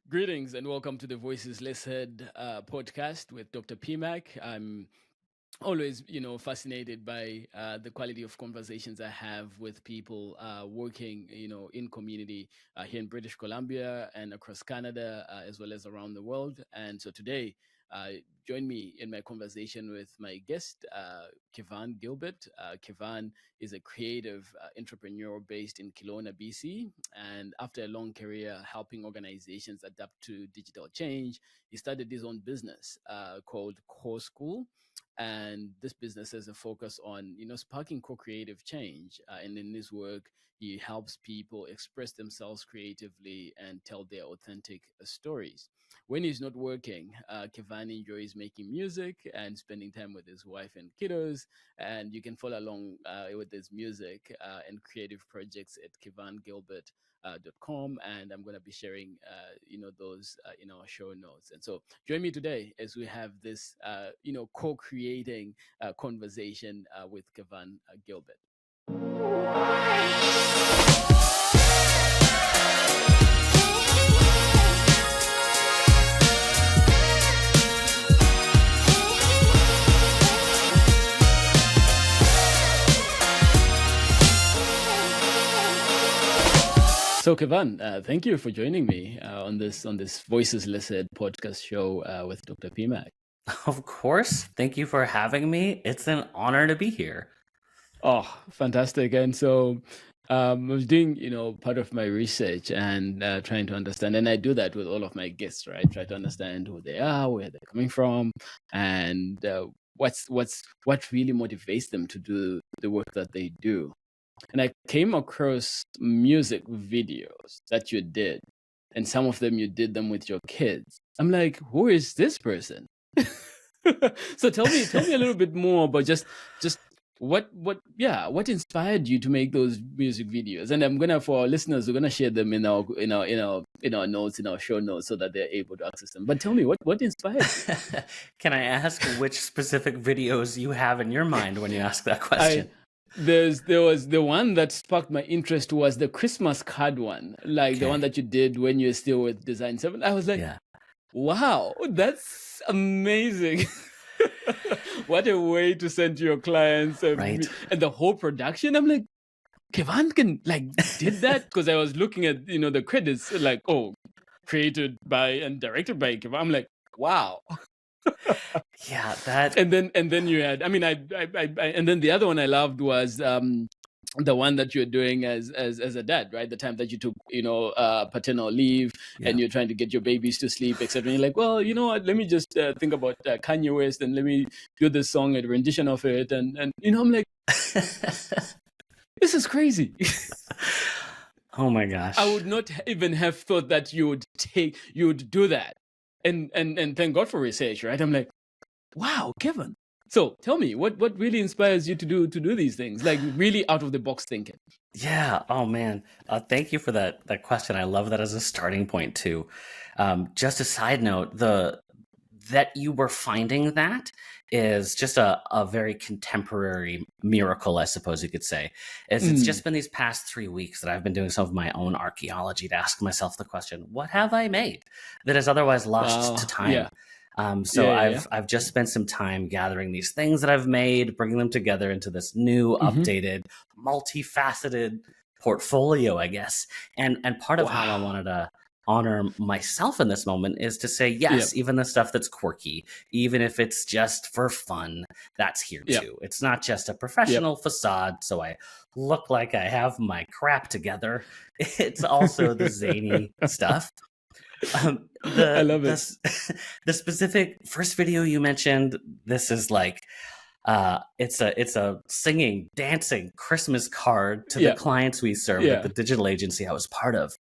Greetings and welcome to the Voices Less Heard podcast with Dr. PMak. I'm always, fascinated by the quality of conversations I have with people working, in community here in British Columbia and across Canada, as well as around the world. And so today, join me in my conversation with my guest, Kevan Gilbert. Kevan is a creative entrepreneur based in Kelowna, BC. And after a long career helping organizations adapt to digital change, he started his own business called co.school. And this business has a focus on sparking co-creative change, and in his work he helps people express themselves creatively and tell their authentic stories. When he's not working, Kevan enjoys making music and spending time with his wife and kiddos, and you can follow along with his music and creative projects at kevangilbert.com, and I'm going to be sharing those in our show notes. And so join me today as we have this co-creating conversation with Kevan Gilbert. So Kevan, thank you for joining me on this Voices Less Heard podcast show with Dr. PMak. Of course. Thank you for having me. It's an honor to be here. Oh, fantastic. And so I was doing, part of my research and trying to understand, and I do that with all of my guests, right? Try to understand who they are, where they're coming from, and what really motivates them to do the work that they do. And I came across music videos that you did, and some of them you did them with your kids. I'm like, who is this person? So tell me a little bit more about just what inspired you to make those music videos. And I'm gonna, for our listeners, we're gonna share them in our notes, in our show notes, so that they're able to access them. But tell me, what inspired you? Can I ask which specific videos you have in your mind when you ask that question? There was the one that sparked my interest was the Christmas card one, like the one that you did when you were still with Design 7. I was like, wow, that's amazing. What a way to send to your clients, right? And the whole production. I'm like, Kevan did that? Because I was looking at the credits, like, created by and directed by Kevan. I'm like, wow. Yeah, that. And then you had, and then the other one I loved was the one that you're doing as a dad, right? The time that you took, paternal leave, and you're trying to get your babies to sleep, etc. And you're like, well, you know what? Let me just think about Kanye West, and let me do this song, a rendition of it, and I'm like, this is crazy. Oh my gosh! I would not even have thought that you would do that. And thank God for research, right? I'm like, wow, Kevan. So tell me, what really inspires you to do these things, like really out of the box thinking? Yeah. Oh man. Thank you for that question. I love that as a starting point too. Just a side note, that you were finding that is just a very contemporary miracle, I suppose you could say. It's just been these past 3 weeks that I've been doing some of my own archaeology to ask myself the question, what have I made that is otherwise lost to time? Yeah. I've just spent some time gathering these things that I've made, bringing them together into this new, updated, multifaceted portfolio, I guess. And part of how I wanted to honor myself in this moment is to say, yes, even the stuff that's quirky, even if it's just for fun, that's here too. It's not just a professional facade, so I look like I have my crap together. It's also the zany stuff. I love it. The specific first video you mentioned, this is like, it's a singing, dancing Christmas card to the clients we serve at the digital agency I was part of.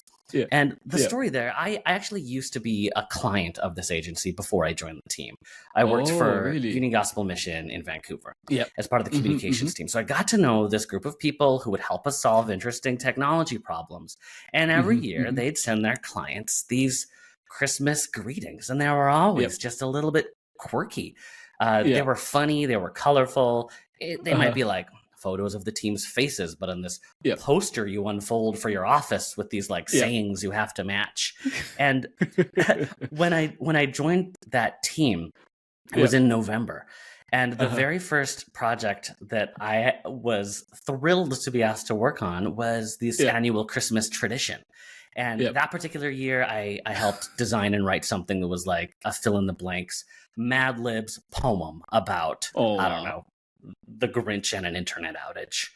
And the story there, I actually used to be a client of this agency before I joined the team. I worked for Uni Gospel Mission in Vancouver as part of the communications team. So I got to know this group of people who would help us solve interesting technology problems. And every year they'd send their clients these Christmas greetings, and they were always just a little bit quirky. They were funny, they were colorful. They might be like photos of the team's faces, but on this poster you unfold for your office with these like sayings you have to match. And when I joined that team, it was in November. And the very first project that I was thrilled to be asked to work on was this annual Christmas tradition. And that particular year, I helped design and write something that was like a fill-in-the-blanks Mad Libs poem about, I don't know, the Grinch and an internet outage.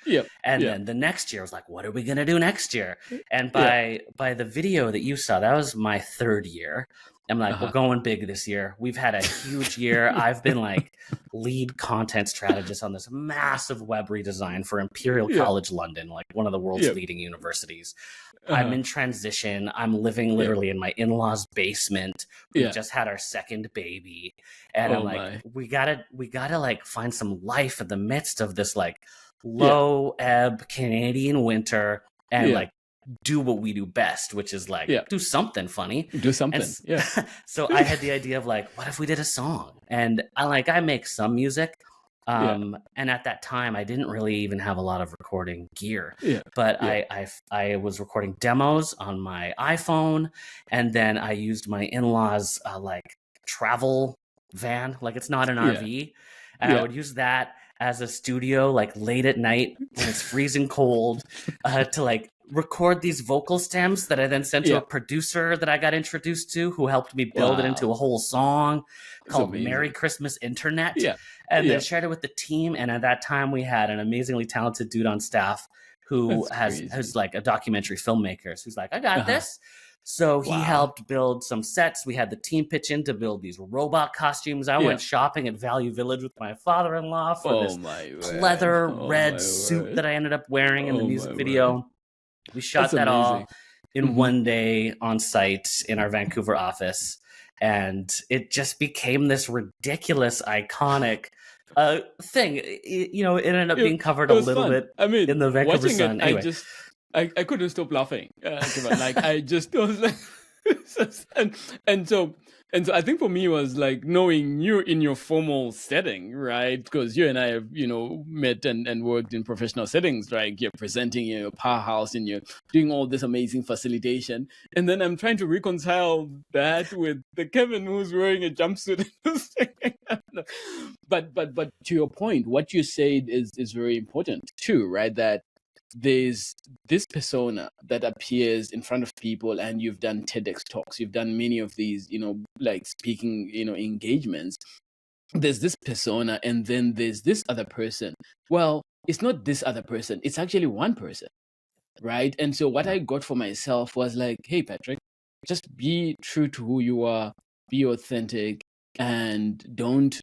And then the next year, I was like, what are we going to do next year? And by the video that you saw, that was my third year. I'm like, we're going big this year. We've had a huge year. I've been like lead content strategist on this massive web redesign for Imperial College London, like one of the world's leading universities. I'm in transition. I'm living literally in my in-laws' basement. We just had our second baby. And I'm like, we gotta like find some life in the midst of this like low ebb Canadian winter and like do what we do best, which is like do something funny. Do something. So I had the idea of like, what if we did a song? And I make some music. And at that time I didn't really even have a lot of recording gear, but I was recording demos on my iPhone, and then I used my in-laws like travel van, like it's not an RV, and I would use that as a studio like late at night when it's freezing cold to like record these vocal stems that I then sent to a producer that I got introduced to, who helped me build it into a whole song called Merry Christmas Internet. And then shared it with the team. And at that time we had an amazingly talented dude on staff who has like a documentary filmmaker. So he's like, I got this. So he helped build some sets. We had the team pitch in to build these robot costumes. I went shopping at Value Village with my father-in-law for this leather red suit that I ended up wearing in the music video. We shot that all in one day on site in our Vancouver office. And it just became this ridiculous, iconic thing. You know, it ended up being covered a little bit in the Vancouver Sun. Anyway. I couldn't stop laughing. Like I just was like, and so I think for me it was like knowing you in your formal setting, right? Because you and I have, you know, met and worked in professional settings, right? You're presenting in your powerhouse and you're doing all this amazing facilitation. And then I'm trying to reconcile that with the Kevin who's wearing a jumpsuit. But to your point, what you said is very important too, right? That there's this persona that appears in front of people, and you've done TEDx talks, you've done many of these, you know, like speaking, you know, engagements. There's this persona, and then there's this other person. Well, it's not this other person, it's actually one person, right? And so what I got for myself was like, hey, Patrick, just be true to who you are, be authentic, and don't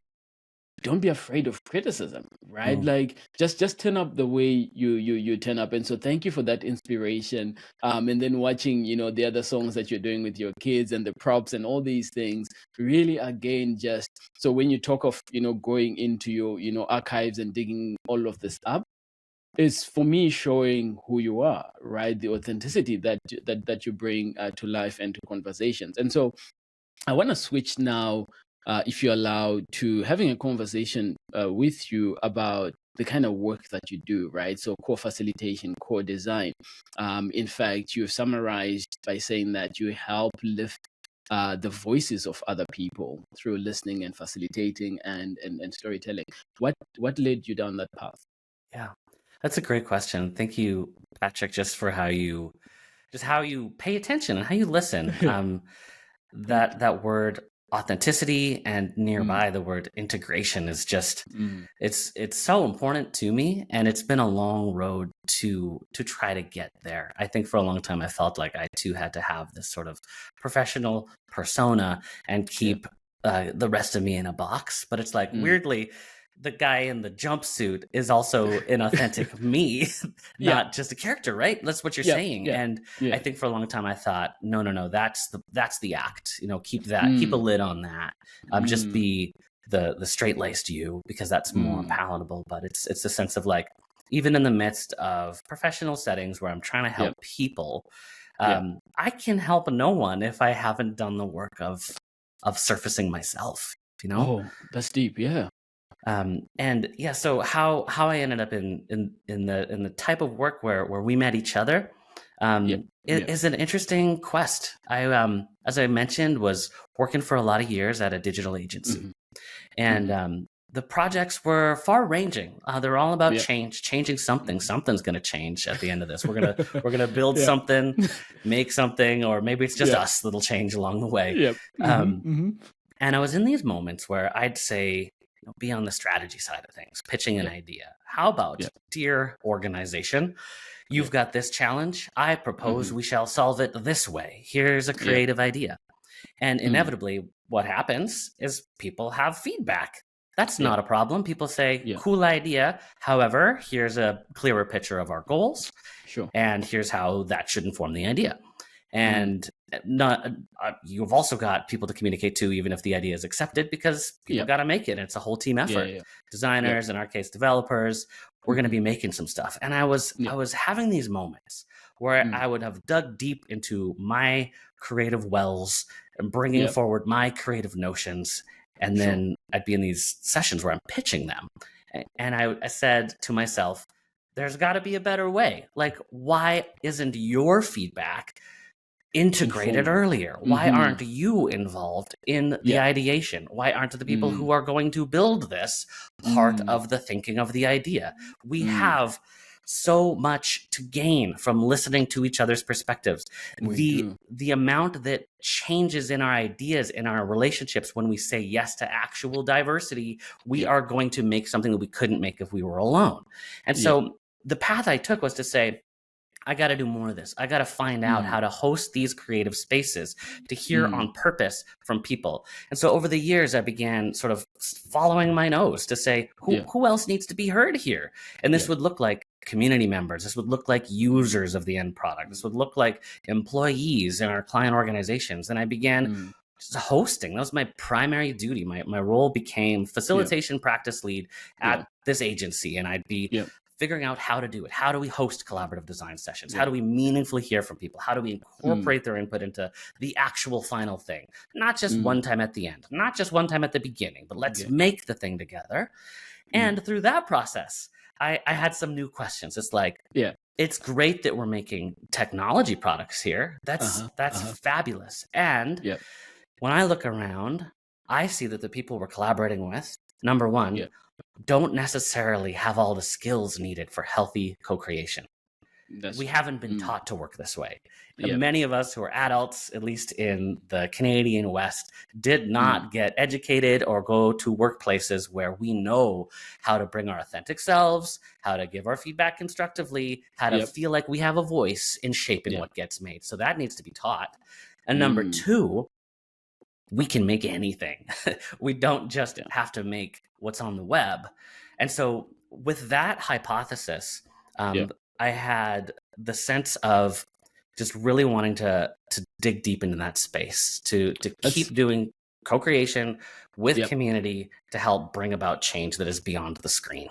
be afraid of criticism, right? Like just turn up the way you turn up. And so thank you for that inspiration. And then watching, you know, the other songs that you're doing with your kids and the props and all these things, really, again, just so when you talk of, you know, going into your, you know, archives and digging all of this up, is for me showing who you are, right? The authenticity that you bring to life and to conversations. And so I want to switch now, if you're allowed, to having a conversation with you about the kind of work that you do, right? So co-facilitation, co-design. In fact, you've summarized by saying that you help lift the voices of other people through listening and facilitating and storytelling. What led you down that path? Yeah, that's a great question. Thank you, Patrick, just for how you pay attention and how you listen. That word authenticity and nearby the word integration is just it's so important to me, and it's been a long road to try to get there. I think for a long time I felt like I too had to have this sort of professional persona and keep the rest of me in a box, but it's like weirdly the guy in the jumpsuit is also an authentic me, not just a character, right? That's what you're saying. And I think for a long time I thought, no, that's the act. You know, keep a lid on that. Just be the straight-laced you, because that's more palatable. But it's a sense of like, even in the midst of professional settings where I'm trying to help people, I can help no one if I haven't done the work of surfacing myself, you know? Oh, that's deep. Yeah. And yeah, so how I ended up in the type of work where we met each other is an interesting quest. I as I mentioned, was working for a lot of years at a digital agency, and the projects were far ranging. They're all about changing something. Something's going to change at the end of this. We're gonna build something, make something, or maybe it's just us that'll change along the way. And I was in these moments where I'd say, be on the strategy side of things, pitching an idea. How about, dear organization, you've got this challenge. I propose we shall solve it this way. Here's a creative idea. And inevitably, what happens is people have feedback. That's not a problem. People say, cool idea. However, here's a clearer picture of our goals. And here's how that should inform the idea. And you've also got people to communicate to, even if the idea is accepted, because people got to make it. It's a whole team effort. Designers, in our case, developers, we're going to be making some stuff. And I was having these moments where I would have dug deep into my creative wells and bringing forward my creative notions. And then I'd be in these sessions where I'm pitching them. And I said to myself, there's got to be a better way. Like, why isn't your feedback integrated earlier? Why aren't you involved in the ideation? Why aren't the people who are going to build this part of the thinking of the idea? We have so much to gain from listening to each other's perspectives. The amount that changes in our ideas, in our relationships, when we say yes to actual diversity, we are going to make something that we couldn't make if we were alone. And so the path I took was to say, I got to do more of this. I got to find out how to host these creative spaces, to hear on purpose from people. And so over the years, I began sort of following my nose to say, who else needs to be heard here? And this would look like community members. This would look like users of the end product. This would look like employees in our client organizations. And I began hosting. That was my primary duty. My role became facilitation practice lead at this agency. And I'd be figuring out how to do it. How do we host collaborative design sessions? How do we meaningfully hear from people? How do we incorporate their input into the actual final thing? Not just one time at the end, not just one time at the beginning, but let's make the thing together. And through that process, I had some new questions. It's like, it's great that we're making technology products here. That's fabulous. And when I look around, I see that the people we're collaborating with, number one, don't necessarily have all the skills needed for healthy co-creation. We haven't been taught to work this way. Many of us who are adults, at least in the Canadian West, did not get educated or go to workplaces where we know how to bring our authentic selves, how to give our feedback constructively, how to feel like we have a voice in shaping what gets made. So that needs to be taught. And number two, we can make anything. We don't just have to make what's on the web. And so with that hypothesis, I had the sense of just really wanting to dig deep into that space, to keep doing co-creation with community to help bring about change that is beyond the screen.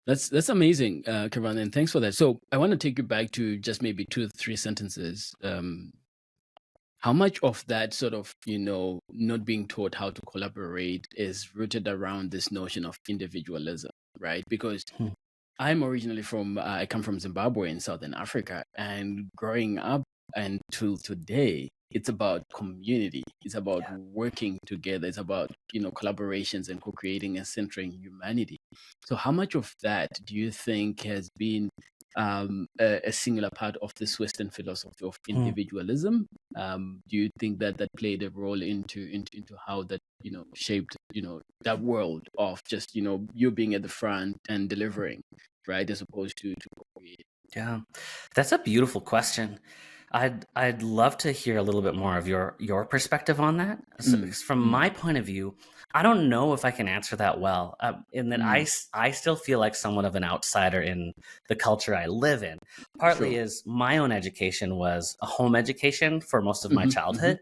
That's amazing, Kevan, and thanks for that. So I want to take you back to just maybe 2 or 3 sentences. How much of that sort of, not being taught how to collaborate is rooted around this notion of individualism, right? Because I'm originally I come from Zimbabwe in Southern Africa, and growing up until today, it's about community. It's about working together. It's about, collaborations and co-creating and centering humanity. So how much of that do you think has been a singular part of this Western philosophy of individualism? Do you think that played a role into how that shaped that world of just you being at the front and delivering, right, as opposed to co-create? Yeah, that's a beautiful question. I'd love to hear a little bit more of your perspective on that. So, from my point of view, I don't know if I can answer that well, in that I still feel like somewhat of an outsider in the culture I live in. Partly is my own education was a home education for most of my childhood.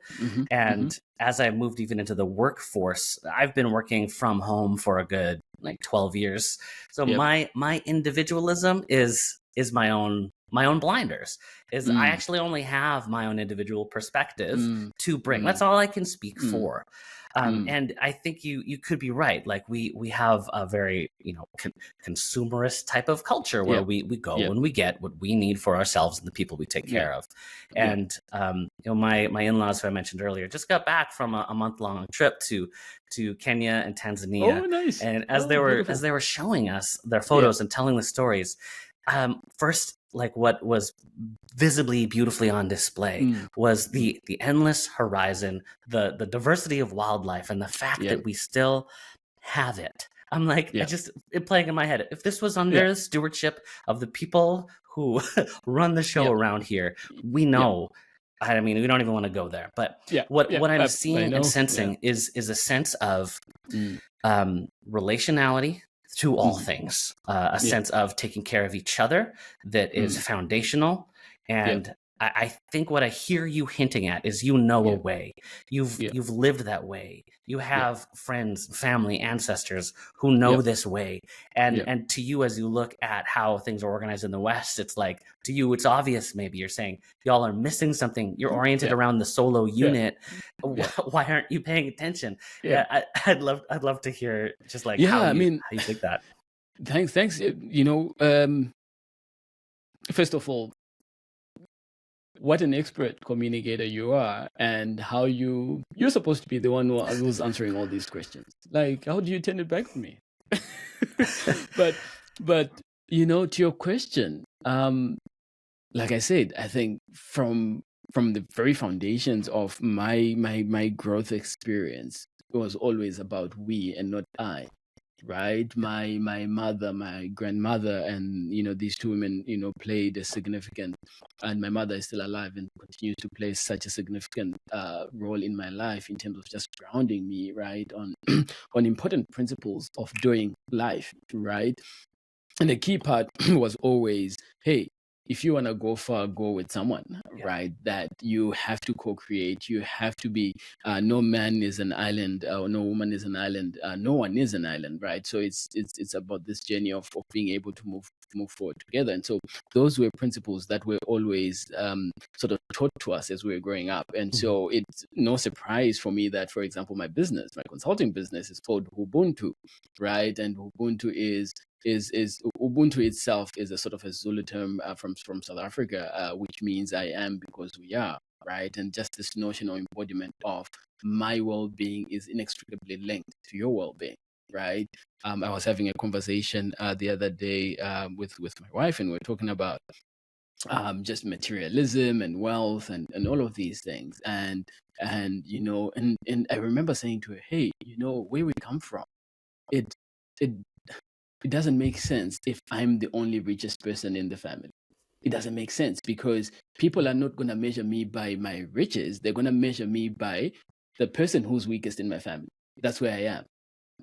And as I moved even into the workforce, I've been working from home for a good 12 years. So my individualism is my own my own blinders. Is I actually only have my own individual perspective to bring. That's all I can speak for. And I think you could be right. Like we have a very consumerist type of culture where we go and we get what we need for ourselves and the people we take care of. And my in-laws, who I mentioned earlier, just got back from a month-long trip to Kenya and Tanzania. Oh, nice! And as they were showing us their photos and telling the stories, first, like what was visibly beautifully on display was the endless horizon, the diversity of wildlife, and the fact that we still have it. I'm like, it playing in my head. If this was under the stewardship of the people who run the show around here, we know. I mean, we don't even want to go there. But what I'm seeing and sensing is a sense of relationality to all things, a sense of taking care of each other that is foundational. And I think what I hear you hinting at is a way. You've lived that way. You have friends, family, ancestors who know this way. And to you, as you look at how things are organized in the West, it's like, to you, it's obvious. Maybe you're saying y'all are missing something. You're oriented around the solo unit. Why aren't you paying attention? I'd love to hear just like how you think that. Thanks. First of all, what an expert communicator you are, and how you're supposed to be the one who's answering all these questions. Like, how do you turn it back to me? but to your question, like I said, I think from the very foundations of my growth experience, it was always about we and not I. Right, my mother, my grandmother, and these two women played a significant, and my mother is still alive and continues to play such a significant role in my life in terms of just grounding me right on on important principles of doing life, right? And the key part was always, hey, if you want to go far, go with someone, right? That you have to co-create. You have to be, no man is an island, or no woman is an island. No one is an island, right? So it's about this journey of being able to move forward together. And so those were principles that were always sort of taught to us as we were growing up. And so it's no surprise for me that, for example, my consulting business is called Ubuntu, right? And Ubuntu is Ubuntu itself is a sort of a Zulu term from South Africa, which means I am because we are, right? And just this notion or embodiment of my well-being is inextricably linked to your well-being, right? I was having a conversation the other day with my wife, and we were talking about just materialism and wealth and all of these things, and I remember saying to her, hey, where we come from, it doesn't make sense if I'm the only richest person in the family. It doesn't make sense because people are not going to measure me by my riches. They're going to measure me by the person who's weakest in my family. That's where I am,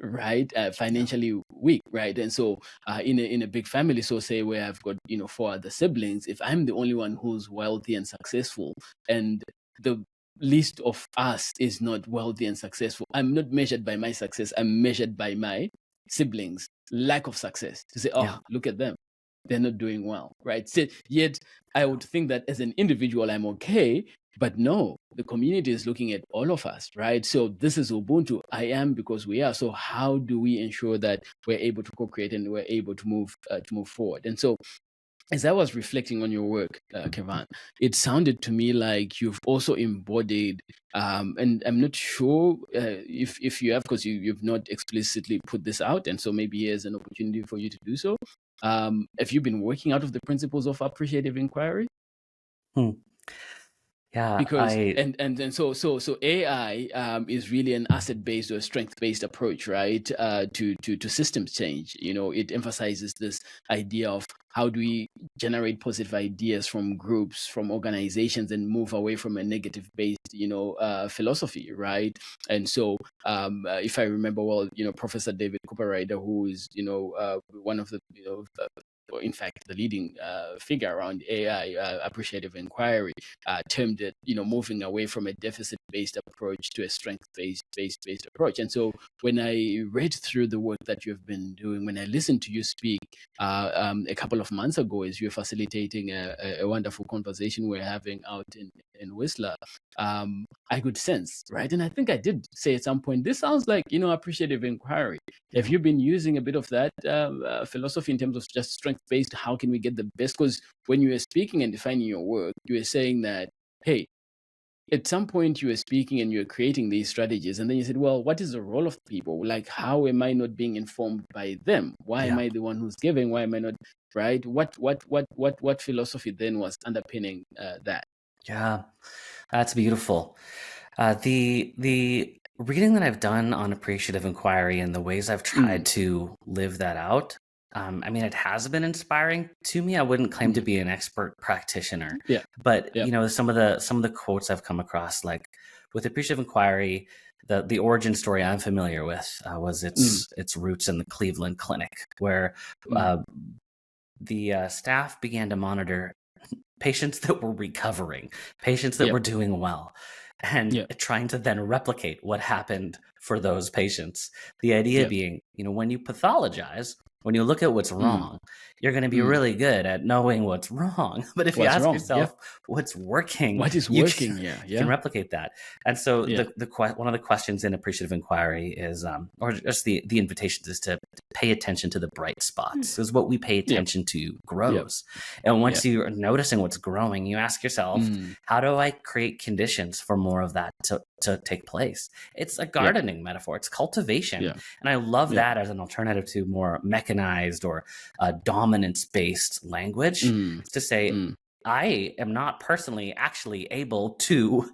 right? Financially weak, right? And so in a big family, so say where I've got 4 other siblings, if I'm the only one who's wealthy and successful, and the least of us is not wealthy and successful, I'm not measured by my success. I'm measured by my siblings' lack of success, to say, look at them, they're not doing well, right? So, yet I would think that as an individual I'm okay, but no, the community is looking at all of us, right? So this is Ubuntu. I am because we are. So how do we ensure that we're able to co-create and we're able to move forward? And so as I was reflecting on your work, Kevan, it sounded to me like you've also embodied, and I'm not sure if you have, because you've not explicitly put this out, and so maybe here's an opportunity for you to do so. Have you been working out of the principles of appreciative inquiry? Yeah, because so AI is really an asset-based or strength-based approach, right? To systems change. It emphasizes this idea of how do we generate positive ideas from groups, from organizations, and move away from a negative-based, philosophy, right? And so, if I remember well, Professor David Cooperrider, who is one of the or in fact, the leading figure around AI, appreciative inquiry, termed it, moving away from a deficit-based approach to a strength-based approach. And so when I read through the work that you've been doing, when I listened to you speak a couple of months ago as you're facilitating a wonderful conversation we're having out in Whistler, I could sense, right? And I think I did say at some point, this sounds like, appreciative inquiry. Have you been using a bit of that philosophy in terms of just strength-based? How can we get the best? Because when you were speaking and defining your work, you were saying that, hey, at some point you were speaking and you were creating these strategies, and then you said, well, what is the role of people? Like, how am I not being informed by them? Why am I the one who's giving? Why am I not, right? What philosophy then was underpinning that? Yeah, that's beautiful. The reading that I've done on appreciative inquiry and the ways I've tried to live that out, I mean, it has been inspiring to me. I wouldn't claim to be an expert practitioner, but some of the quotes I've come across, like with appreciative inquiry, the origin story I'm familiar with was its roots in the Cleveland Clinic, where the staff began to monitor patients that were recovering, patients that were doing well, and trying to then replicate what happened for those patients. The idea being, when you pathologize, when you look at what's wrong, you're going to be really good at knowing what's wrong. But if you ask yourself what's working, you can replicate that. And so one of the questions in appreciative inquiry is, or just the invitations, is to pay attention to the bright spots. Because what we pay attention to grows. And once you're noticing what's growing, you ask yourself, how do I create conditions for more of that to take place? It's a gardening metaphor. It's cultivation. And I love that as an alternative to more mechanized or dominance-based language, to say, I am not personally actually able to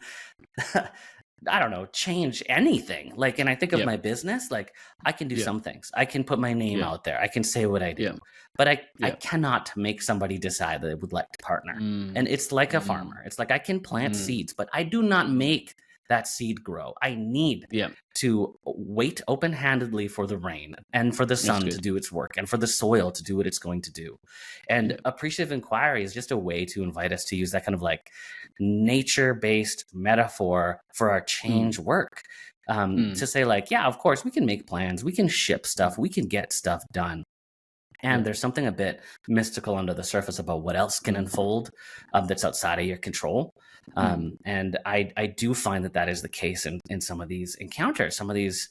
I don't know, change anything. Like, and I think of my business, like I can do some things. I can put my name out there. I can say what I do, but I cannot make somebody decide that they would like to partner. And it's like a farmer. It's like I can plant seeds, but I do not make that seed grow. I need to wait open-handedly for the rain and for the sun to do its work and for the soil to do what it's going to do. And appreciative inquiry is just a way to invite us to use that kind of like nature-based metaphor for our change work. To say like, yeah, of course we can make plans, we can ship stuff, we can get stuff done. And there's something a bit mystical under the surface about what else can unfold that's outside of your control. And I do find that is the case in some of these encounters, some of these,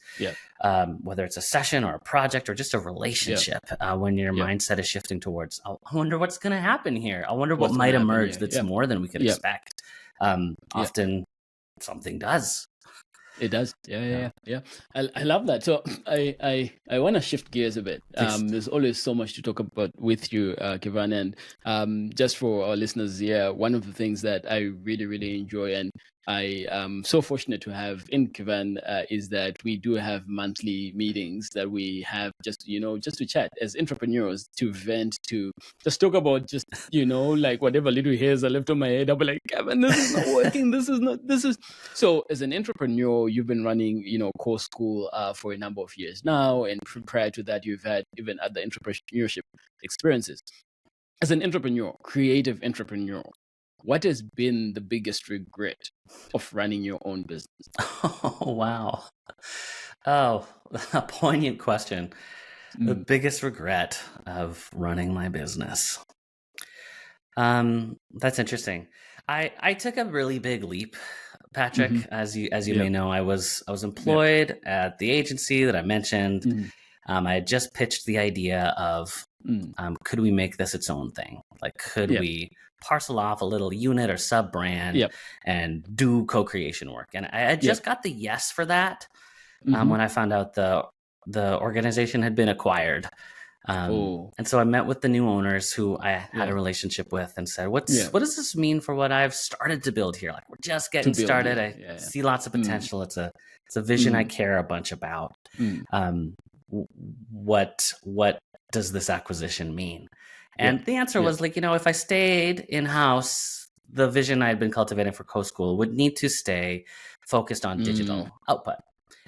whether it's a session or a project or just a relationship, when your mindset is shifting towards, I wonder what's going to happen here. I wonder what might emerge that's more than we could expect. Often something does. It does. Yeah. I love that. So I want to shift gears a bit. There's always so much to talk about with you, Kevan. And just for our listeners here, one of the things that I really, really enjoy and I am so fortunate to have in Kevan is that we do have monthly meetings that we have just to chat as entrepreneurs, to vent, to just talk about like whatever little hairs are left on my head. I'll be like, Kevan, this is not working. This is. So as an entrepreneur, you've been running, co.school for a number of years now. And prior to that, you've had even other entrepreneurship experiences. As an entrepreneur, creative entrepreneur, what has been the biggest regret of running your own business? Oh, wow. Oh, a poignant question. The biggest regret of running my business. That's interesting. I took a really big leap, Patrick. As you may know, I was employed at the agency that I mentioned. I had just pitched the idea of could we make this its own thing? Like, could we parcel off a little unit or sub brand and do co-creation work? And I had just got the yes for that when I found out the organization had been acquired. And so I met with the new owners who I had a relationship with and said, what does this mean for what I've started to build here? Like, we're just getting started. I see lots of potential. It's a vision I care a bunch about. What does this acquisition mean? And the answer was like, if I stayed in-house, the vision I had been cultivating for co.school would need to stay focused on digital output.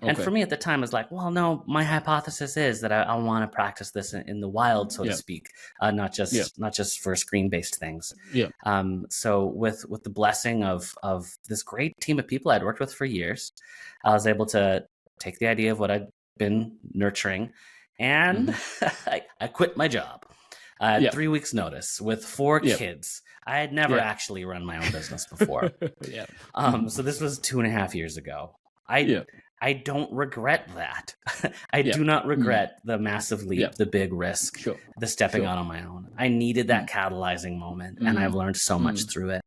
And for me at the time, it's like, well, no, my hypothesis is that I want to practice this in the wild, so to speak, not just for screen-based things. So with the blessing of this great team of people I'd worked with for years, I was able to take the idea of what I'd been nurturing, and I quit my job. I had 3 weeks notice with 4 kids. I had never actually run my own business before. So this was 2.5 years ago. I don't regret that. I do not regret the massive leap, the big risk, the stepping out on my own. I needed that catalyzing moment, and I've learned so much through it.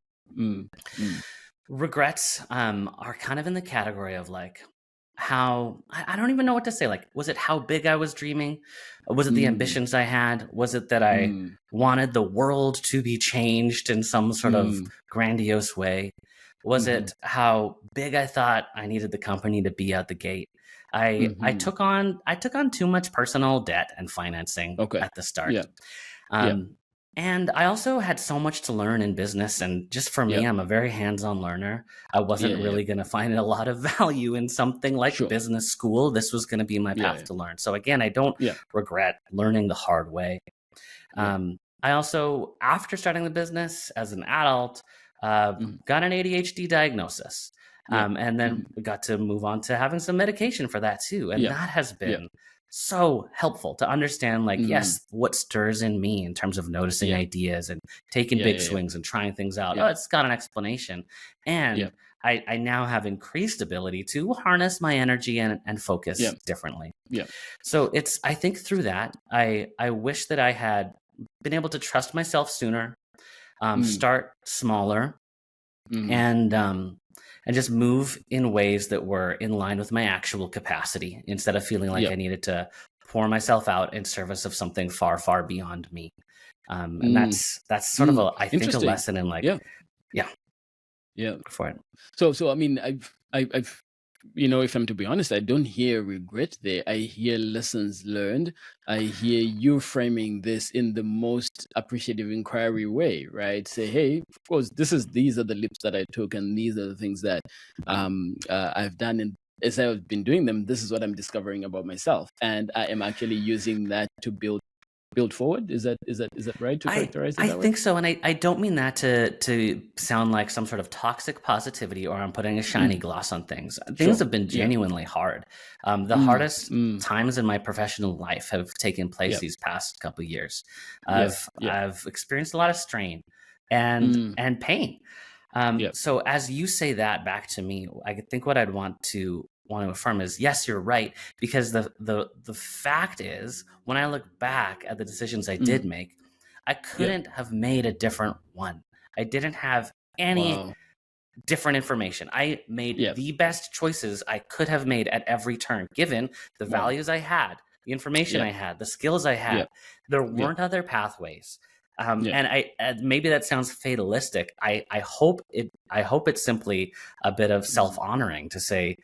Regrets are kind of in the category of like, how I don't even know what to say. Like, was it how big I was dreaming? Was it the ambitions I had? Was it that I wanted the world to be changed in some sort of grandiose way? Was it how big I thought I needed the company to be out the gate? I took on too much personal debt and financing at the start. And I also had so much to learn in business. And just for me, I'm a very hands-on learner. I wasn't really going to find a lot of value in something like business school. This was going to be my path to learn. So again, I don't regret learning the hard way. I also, after starting the business as an adult, got an ADHD diagnosis. And then we got to move on to having some medication for that too. And that has been so helpful to understand, like, yes, what stirs in me in terms of noticing ideas and taking big swings and trying things out. Oh, it's got an explanation. And I now have increased ability to harness my energy and focus differently. So I think through that, I wish that I had been able to trust myself sooner, start smaller, and just move in ways that were in line with my actual capacity, instead of feeling like I needed to pour myself out in service of something far, far beyond me. And that's sort of I think a lesson in like, for it. So I mean, I've if I'm to be honest, I don't hear regret there. I hear lessons learned. I hear you framing this in the most appreciative inquiry way, right? Say, hey, of course, these are the leaps that I took, and these are the things that I've done. And as I've been doing them, this is what I'm discovering about myself, and I am actually using that to build forward. Is that right to characterize it that way? I think so. And I don't mean that to sound like some sort of toxic positivity, or I'm putting a shiny gloss on things. Things have been genuinely hard. The hardest times in my professional life have taken place these past couple of years. I've experienced a lot of strain and pain. So as you say that back to me, I think what I'd want to affirm is, yes, you're right, because the fact is, when I look back at the decisions I did make, I couldn't have made a different one. I didn't have any different information. I made the best choices I could have made at every turn, given the values I had, the information I had, the skills I had. There weren't other pathways. And maybe that sounds fatalistic. I hope it's simply a bit of self-honoring to say,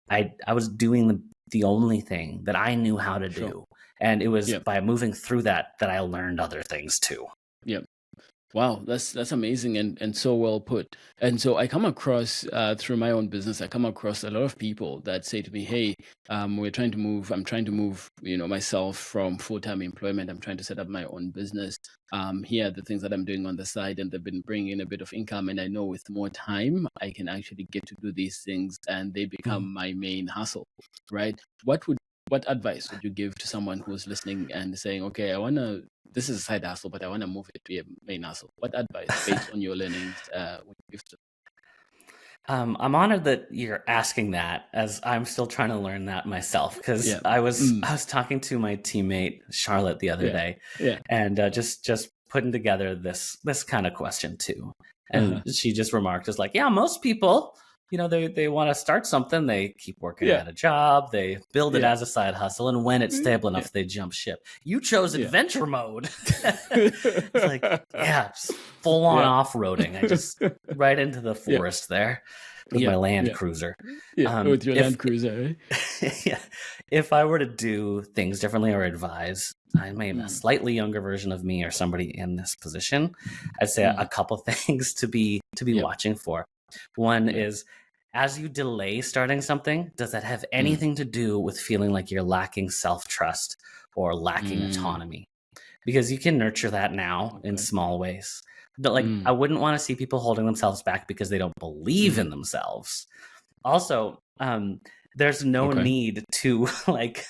I was doing the only thing that I knew how to do. And it was by moving through that I learned other things too. Wow, that's amazing and so well put. And so I come across through my own business, I come across a lot of people that say to me, "Hey, I'm trying to move, myself from full-time employment. I'm trying to set up my own business. Here are the things that I'm doing on the side, and they've been bringing in a bit of income. And I know with more time, I can actually get to do these things, and they become my main hustle." Right? What advice would you give to someone who's listening and saying, "Okay, this is a side hustle, but I want to move it to be a main hustle"? What advice, based on your learnings, would you give to them? I'm honored that you're asking that, as I'm still trying to learn that myself. Because I was talking to my teammate Charlotte the other day, and just putting together this kind of question too. And she just remarked, "Is like, yeah, most people, they want to start something, they keep working at a job, they build it as a side hustle, and when it's stable enough, they jump ship. You chose adventure mode." It's like, just full on off-roading. I just right into the forest there with my Land Cruiser. With your Land Cruiser, right? If I were to do things differently or advise, I may a slightly younger version of me or somebody in this position, I'd say a couple things to be watching for. One is, as you delay starting something, does that have anything to do with feeling like you're lacking self-trust or lacking autonomy? Because you can nurture that now in small ways. But like, I wouldn't want to see people holding themselves back because they don't believe in themselves. Also, there's no need to like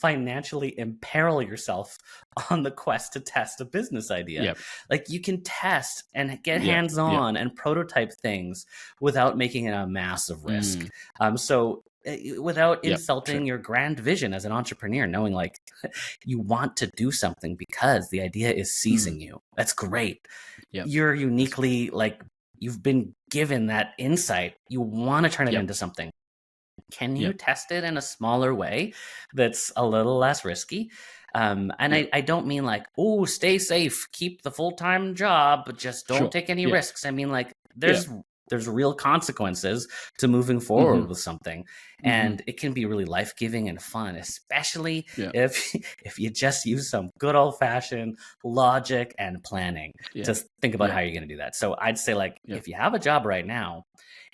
financially imperil yourself on the quest to test a business idea. Like you can test and get hands-on and prototype things without making it a massive risk. So without insulting your grand vision as an entrepreneur, knowing like you want to do something because the idea is seizing you. That's great. You're uniquely like, you've been given that insight. You want to turn it into something. Can you test it in a smaller way that's a little less risky? And I don't mean like, oh, stay safe, keep the full-time job, but just don't take any risks. I mean like there's real consequences to moving forward with something. And it can be really life-giving and fun, especially if you just use some good old-fashioned logic and planning to think about how you're going to do that. So I'd say like, if you have a job right now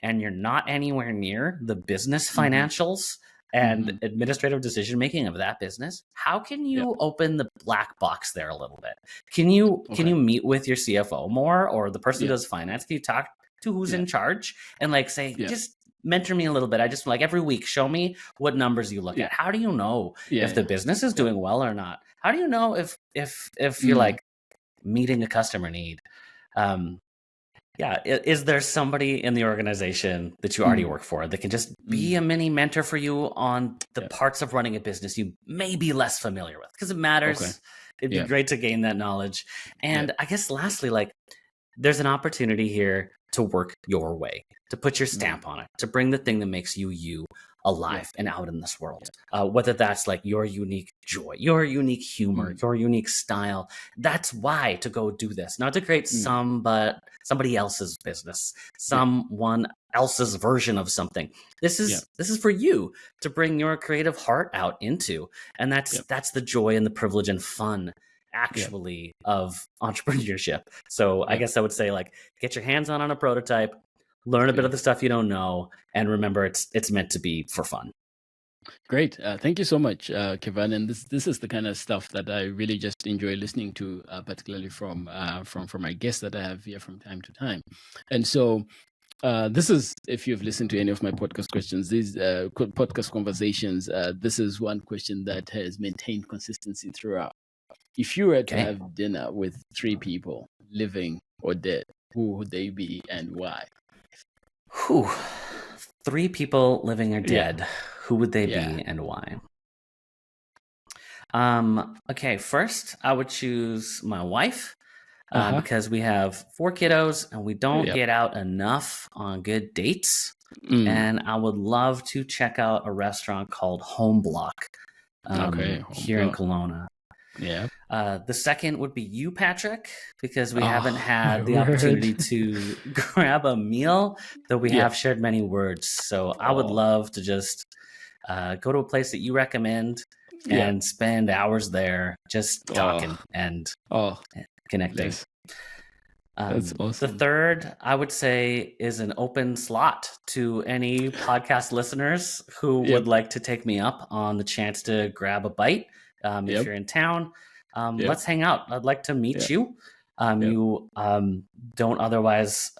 and you're not anywhere near the business financials and administrative decision making of that business, how can you open the black box there a little bit? Can you meet with your CFO more, or the person who does finance? Can you talk to who's in charge and like say, just mentor me a little bit? I just like every week, show me what numbers you look at. How do you know if the business is doing well or not? How do you know if you're like meeting a customer need? Is there somebody in the organization that you already work for that can just be a mini mentor for you on the parts of running a business you may be less familiar with? Because it matters. It'd be great to gain that knowledge. And I guess lastly, like there's an opportunity here to work your way, to put your stamp on it, to bring the thing that makes you alive and out in this world. Whether that's like your unique joy, your unique humor, your unique style. That's why to go do this, not to create somebody else's business, someone else's version of something. This is for you to bring your creative heart out into, and that's the joy and the privilege and fun actually of entrepreneurship. So I guess I would say like, get your hands on a prototype, learn a bit of the stuff you don't know, and remember it's meant to be for fun. Great. Thank you so much, Kevan. And this is the kind of stuff that I really just enjoy listening to, particularly from my guests that I have here from time to time. And so this is, if you've listened to any of my podcast questions, these podcast conversations, this is one question that has maintained consistency throughout. If you were to have dinner with 3 people, living or dead, who would they be and why? 3 people living or dead. Who would they be and why? Okay, first I would choose my wife because we have 4 kiddos and we don't get out enough on good dates. And I would love to check out a restaurant called Home Block here in Kelowna. The second would be you, Patrick, because we haven't had the opportunity to grab a meal, though we have shared many words. So I would love to just go to a place that you recommend and spend hours there just talking and connecting. That's awesome. The third, I would say, is an open slot to any podcast listeners who would like to take me up on the chance to grab a bite. If you're in town, let's hang out. I'd like to meet you. You don't otherwise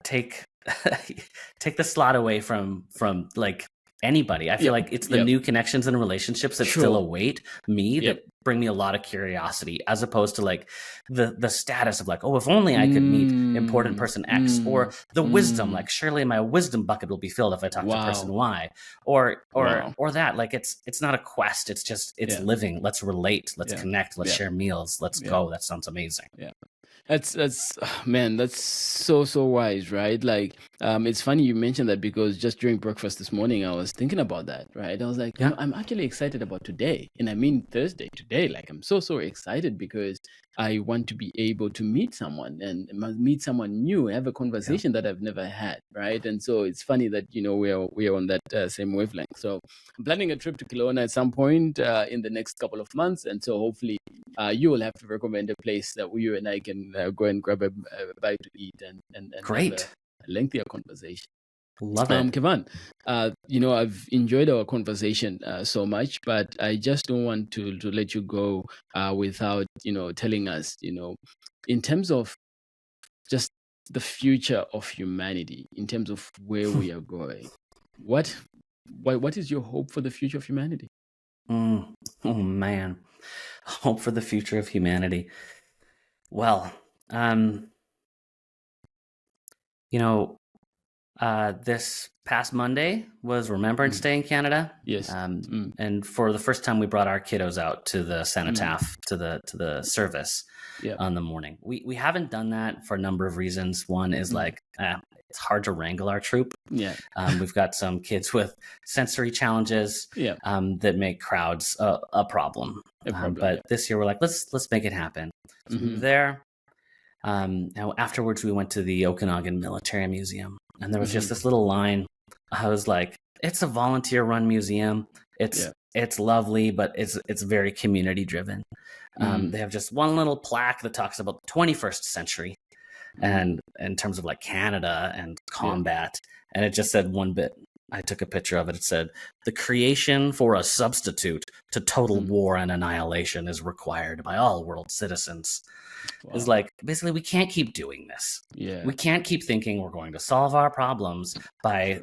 take the slot away from like anybody. I feel like it's the new connections and relationships that still await me that bring me a lot of curiosity, as opposed to like the status of like, oh, if only I could meet important person X, or the wisdom, like surely my wisdom bucket will be filled if I talk to person Y, or that. Like it's not a quest. It's just living. Let's relate. Let's connect. Let's share meals. Let's go. That sounds amazing. That's man, that's so wise, right? Like it's funny you mentioned that, because just during breakfast this morning I was thinking about that, right? I was like, I'm actually excited about today, and I mean Thursday today. Like I'm so excited because I want to be able to meet someone and meet someone new, have a conversation that I've never had, right? And so it's funny that we are on that same wavelength. So I'm planning a trip to Kelowna at some point in the next couple of months, and so hopefully you will have to recommend a place that you and I can go and grab a bite to eat and great, have a lengthier conversation. Love it. Kevan, I've enjoyed our conversation so much, but I just don't want to let you go without, telling us, in terms of just the future of humanity, in terms of where we are going, what is your hope for the future of humanity? Oh man, hope for the future of humanity. Well, this past Monday was Remembrance Day in Canada. Yes. And for the first time, we brought our kiddos out to the cenotaph, to the service on the morning. We haven't done that for a number of reasons. One is it's hard to wrangle our troop. Yeah. We've got some kids with sensory challenges that make crowds a problem. But this year we're like, let's make it happen. So we were there. Now afterwards we went to the Okanagan Military Museum, and there was just this little line. I was like, it's a volunteer run museum. It's lovely, but it's very community driven. They have just one little plaque that talks about the 21st century and in terms of like Canada and combat. And it just said one bit. I took a picture of it. It said, the creation for a substitute to total war and annihilation is required by all world citizens. Wow. It's like, basically, we can't keep doing this. Yeah. We can't keep thinking we're going to solve our problems by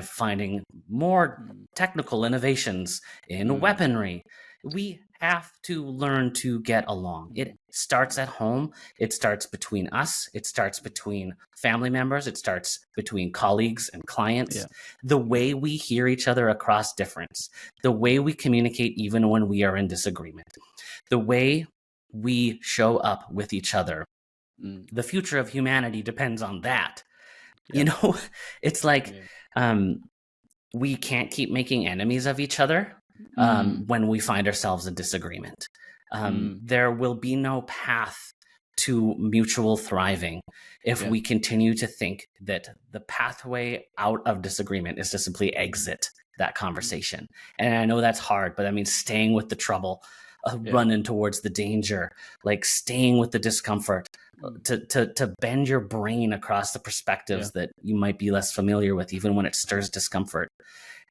finding more technical innovations in weaponry. We have to learn to get along. It starts at home. It starts between us. It starts between family members. It starts between colleagues and clients. Yeah. The way we hear each other across difference, the way we communicate even when we are in disagreement, the way we show up with each other. The future of humanity depends on that. Yeah. It's like we can't keep making enemies of each other. When we find ourselves in disagreement. There will be no path to mutual thriving if we continue to think that the pathway out of disagreement is to simply exit that conversation. And I know that's hard, but I mean, staying with the trouble, running towards the danger, like staying with the discomfort, to bend your brain across the perspectives that you might be less familiar with, even when it stirs discomfort.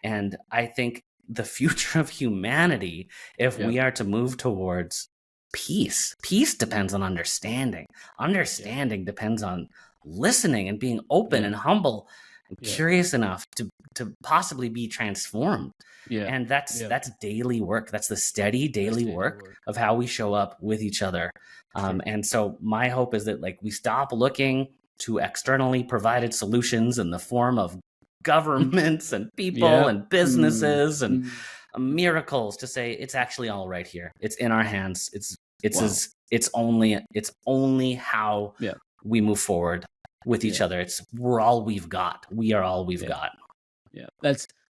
And I think the future of humanity, if we are to move towards peace depends on understanding. Understanding depends on listening and being open and humble and curious enough to possibly be transformed. And that's daily work. That's the steady daily work of how we show up with each other. And so my hope is that we stop looking to externally provided solutions in the form of governments and people and businesses and miracles, to say it's actually all right here. It's in our hands. It's only how we move forward with each other. We're all we've got. We are all we've got. Yeah,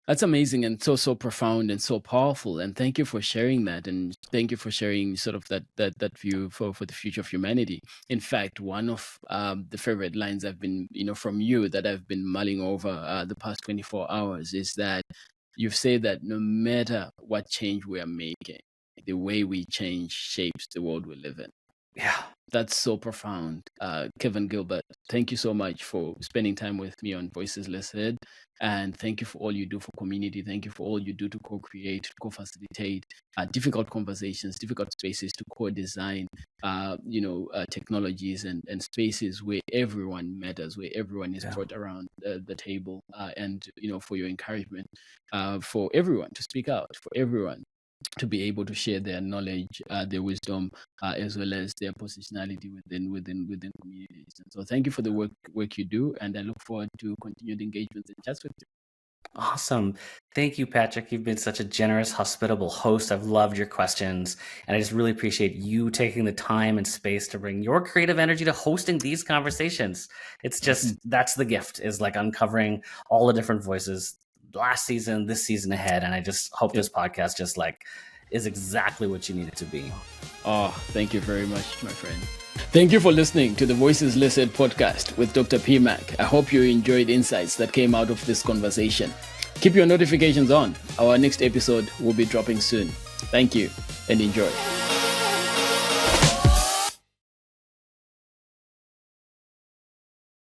that's amazing and so profound and so powerful. And thank you for sharing that, and thank you for sharing sort of that view for the future of humanity. In fact, one of the favorite lines I've been from you that I've been mulling over the past 24 hours is that you've said that no matter what change we are making, the way we change shapes the world we live in. Yeah, that's so profound. Kevan Gilbert, thank you so much for spending time with me on Voices Less Heard. And thank you for all you do for community. Thank you for all you do to co-create, co-facilitate difficult conversations, difficult spaces, to co-design, technologies and spaces where everyone matters, where everyone is brought around the table, and for your encouragement, for everyone to speak out, for everyone to be able to share their knowledge, their wisdom, as well as their positionality within communities. And so thank you for the work you do, and I look forward to continued engagement and chats with you. Awesome. Thank you, Patrick. You've been such a generous, hospitable host. I've loved your questions, and I just really appreciate you taking the time and space to bring your creative energy to hosting these conversations. It's just, that's the gift, is uncovering all the different voices last season, this season ahead. And I just hope this podcast just is exactly what you need it to be. Oh, thank you very much, my friend. Thank you for listening to the Voices Less Heard podcast with Dr. PMak. I hope you enjoyed insights that came out of this conversation. Keep your notifications on. Our next episode will be dropping soon. Thank you and enjoy.